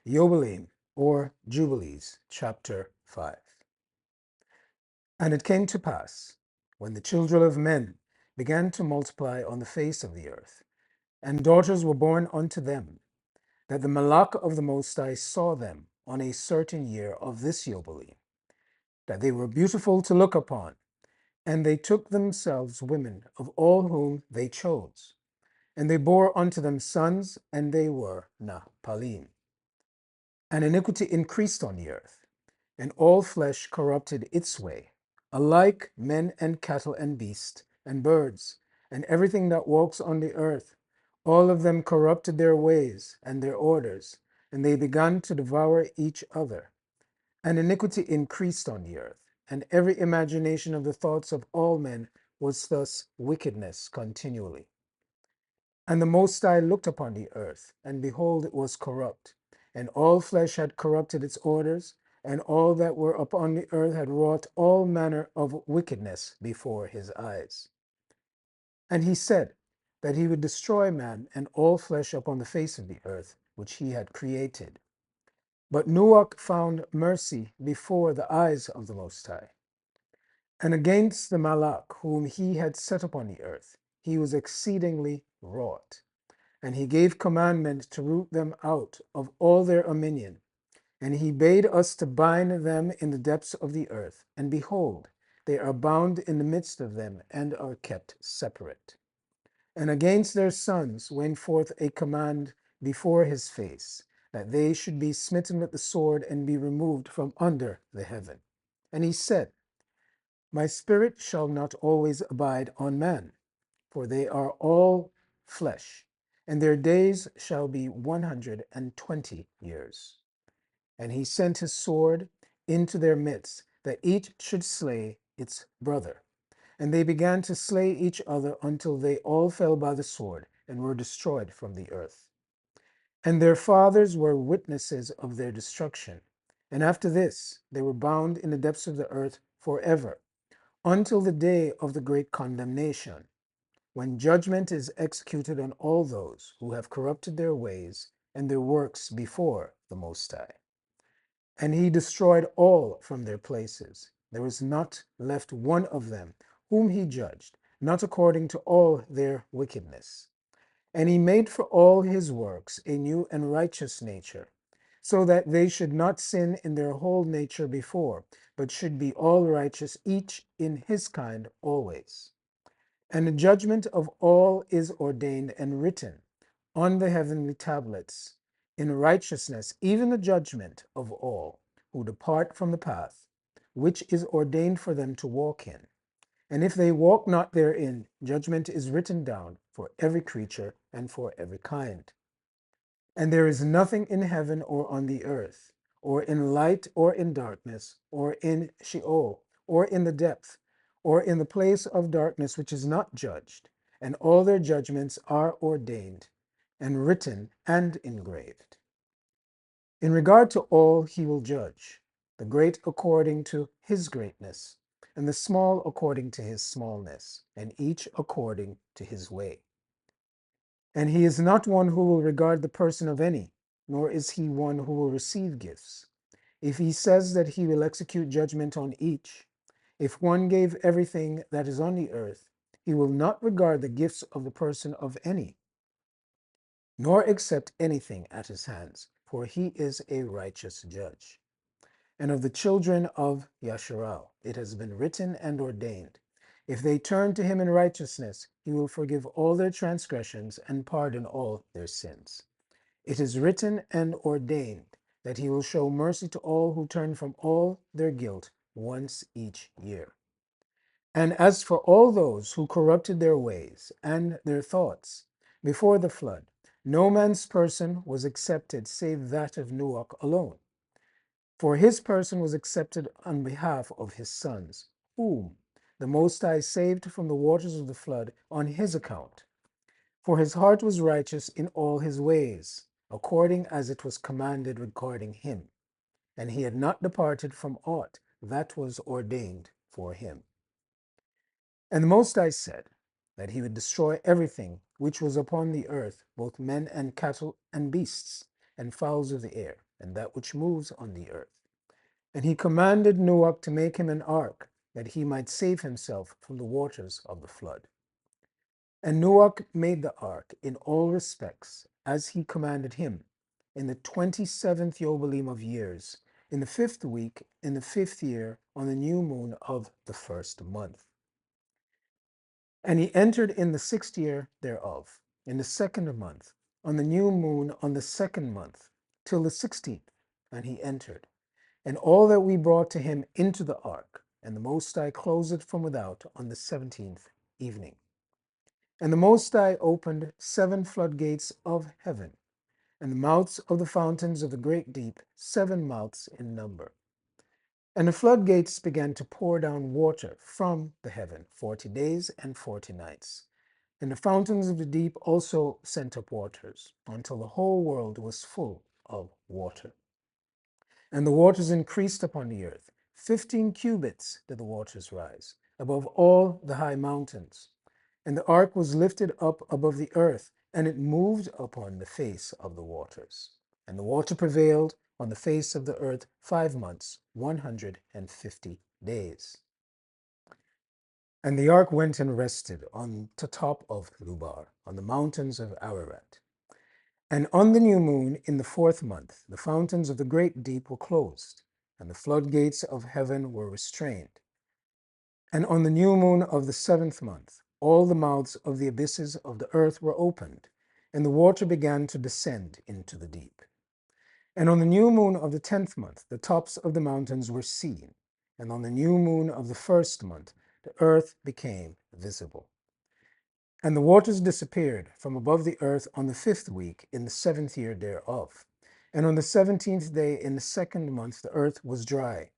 Yobalim, or Jubilees, chapter 5. And it came to pass, when the children of men began to multiply on the face of the earth, and daughters were born unto them, that the Malach of the Most High saw them on a certain year of this Yobalim, that they were beautiful to look upon, and they took themselves women of all whom they chose, and they bore unto them sons, and they were Palim. And iniquity increased on the earth, and all flesh corrupted its way, alike men and cattle and beasts and birds, and everything that walks on the earth. All of them corrupted their ways and their orders, and they began to devour each other. And iniquity increased on the earth, and every imagination of the thoughts of all men was thus wickedness continually. And the Most High looked upon the earth, and behold, it was corrupt, and all flesh had corrupted its orders, and all that were upon the earth had wrought all manner of wickedness before his eyes. And he said that he would destroy man and all flesh upon the face of the earth, which he had created. But Noach found mercy before the eyes of the Most High. And against the Malach, whom he had set upon the earth, he was exceedingly wroth. And he gave commandment to root them out of all their dominion. And he bade us to bind them in the depths of the earth. And behold, they are bound in the midst of them, and are kept separate. And against their sons went forth a command before his face, that they should be smitten with the sword, and be removed from under the heaven. And he said, My spirit shall not always abide on man, for they are all flesh, and their days shall be 120 years. And he sent his sword into their midst, that each should slay its brother. And they began to slay each other until they all fell by the sword, and were destroyed from the earth. And their fathers were witnesses of their destruction. And after this, they were bound in the depths of the earth forever, until the day of the great condemnation, when judgment is executed on all those who have corrupted their ways and their works before the Most High. And he destroyed all from their places. There was not left one of them whom he judged, not according to all their wickedness. And he made for all his works a new and righteous nature, so that they should not sin in their whole nature before, but should be all righteous, each in his kind always. And the judgment of all is ordained and written on the heavenly tablets in righteousness, even the judgment of all who depart from the path, which is ordained for them to walk in. And if they walk not therein, judgment is written down for every creature and for every kind. And there is nothing in heaven or on the earth, or in light or in darkness, or in Sheol, or in the depth, or in the place of darkness which is not judged, and all their judgments are ordained, and written, and engraved. In regard to all he will judge, the great according to his greatness, and the small according to his smallness, and each according to his way. And he is not one who will regard the person of any, nor is he one who will receive gifts. If he says that he will execute judgment on each, if one gave everything that is on the earth, he will not regard the gifts of the person of any, nor accept anything at his hands, for he is a righteous judge. And of the children of Yasharal it has been written and ordained, if they turn to him in righteousness, he will forgive all their transgressions and pardon all their sins. It is written and ordained that he will show mercy to all who turn from all their guilt once each year. And as for all those who corrupted their ways and their thoughts before the flood, no man's person was accepted save that of Noach alone. For his person was accepted on behalf of his sons, whom the Most High saved from the waters of the flood on his account. For his heart was righteous in all his ways, according as it was commanded regarding him, and he had not departed from aught that was ordained for him. And the Most High said that he would destroy everything which was upon the earth, both men and cattle and beasts and fowls of the air, and that which moves on the earth. And he commanded Noah to make him an ark, that he might save himself from the waters of the flood. And Noah made the ark in all respects, as he commanded him, in the 27th Yobalim of years, in the 5th week, in the 5th year, on the new moon of the 1st month. And he entered in the 6th year thereof, in the 2nd month, on the new moon on the 2nd month, till the 16th, and he entered. And all that we brought to him into the ark, and the Most High closed it from without on the 17th evening. And the Most High opened 7 floodgates of heaven, and the mouths of the fountains of the great deep, 7 mouths in number. And the floodgates began to pour down water from the heaven 40 days and 40 nights. And the fountains of the deep also sent up waters, until the whole world was full of water. And the waters increased upon the earth. 15 cubits did the waters rise, above all the high mountains. And the ark was lifted up above the earth, and it moved upon the face of the waters. And the water prevailed on the face of the earth 5 months, 150 days. And the ark went and rested on the top of Lubar, on the mountains of Ararat. And on the new moon, in the 4th month, the fountains of the great deep were closed, and the floodgates of heaven were restrained. And on the new moon of the 7th month, all the mouths of the abysses of the earth were opened, and the water began to descend into the deep. And on the new moon of the 10th month, the tops of the mountains were seen, and on the new moon of the 1st month, the earth became visible. And the waters disappeared from above the earth on the 5th week in the 7th year thereof. And on the 17th day in the 2nd month the earth was dry.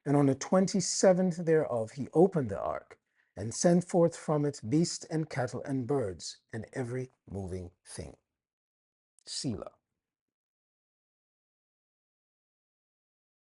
And on the 27th thereof he opened the ark, and sent forth from it beasts and cattle and birds, and every moving thing. Selah.